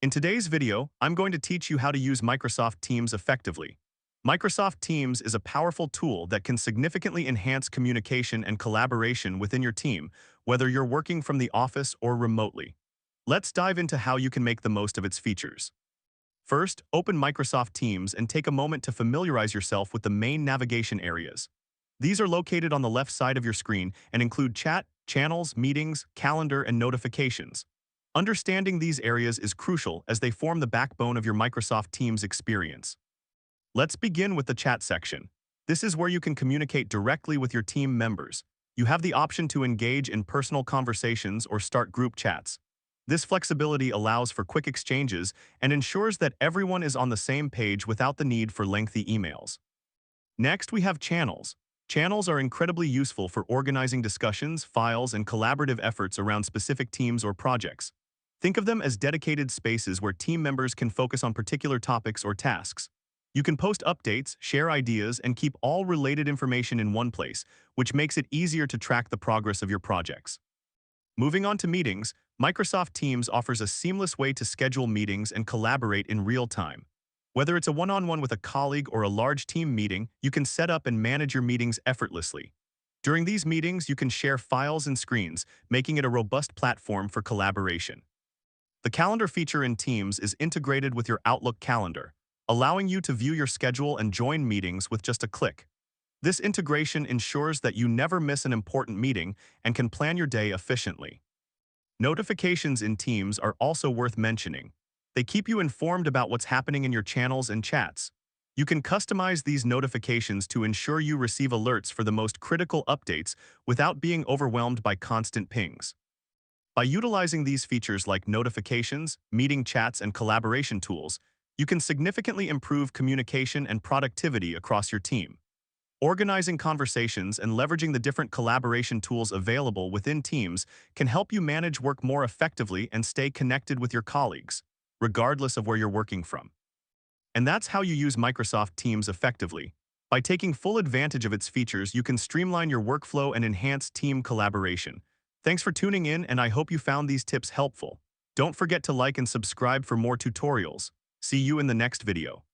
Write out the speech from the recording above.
In today's video, I'm going to teach you how to use Microsoft Teams effectively. Microsoft Teams is a powerful tool that can significantly enhance communication and collaboration within your team, whether you're working from the office or remotely. Let's dive into how you can make the most of its features. First, open Microsoft Teams and take a moment to familiarize yourself with the main navigation areas. These are located on the left side of your screen and include chat, channels, meetings, calendar, and notifications. Understanding these areas is crucial as they form the backbone of your Microsoft Teams experience. Let's begin with the chat section. This is where you can communicate directly with your team members. You have the option to engage in personal conversations or start group chats. This flexibility allows for quick exchanges and ensures that everyone is on the same page without the need for lengthy emails. Next, we have channels. Channels are incredibly useful for organizing discussions, files, and collaborative efforts around specific teams or projects. Think of them as dedicated spaces where team members can focus on particular topics or tasks. You can post updates, share ideas, and keep all related information in one place, which makes it easier to track the progress of your projects. Moving on to meetings, Microsoft Teams offers a seamless way to schedule meetings and collaborate in real time. Whether it's a one-on-one with a colleague or a large team meeting, you can set up and manage your meetings effortlessly. During these meetings, you can share files and screens, making it a robust platform for collaboration. The calendar feature in Teams is integrated with your Outlook calendar, allowing you to view your schedule and join meetings with just a click. This integration ensures that you never miss an important meeting and can plan your day efficiently. Notifications in Teams are also worth mentioning. They keep you informed about what's happening in your channels and chats. You can customize these notifications to ensure you receive alerts for the most critical updates without being overwhelmed by constant pings. By utilizing these features like notifications, meeting chats, and collaboration tools, you can significantly improve communication and productivity across your team. Organizing conversations and leveraging the different collaboration tools available within Teams can help you manage work more effectively and stay connected with your colleagues, regardless of where you're working from. And that's how you use Microsoft Teams effectively. By taking full advantage of its features, you can streamline your workflow and enhance team collaboration. Thanks for tuning in, and I hope you found these tips helpful. Don't forget to like and subscribe for more tutorials. See you in the next video.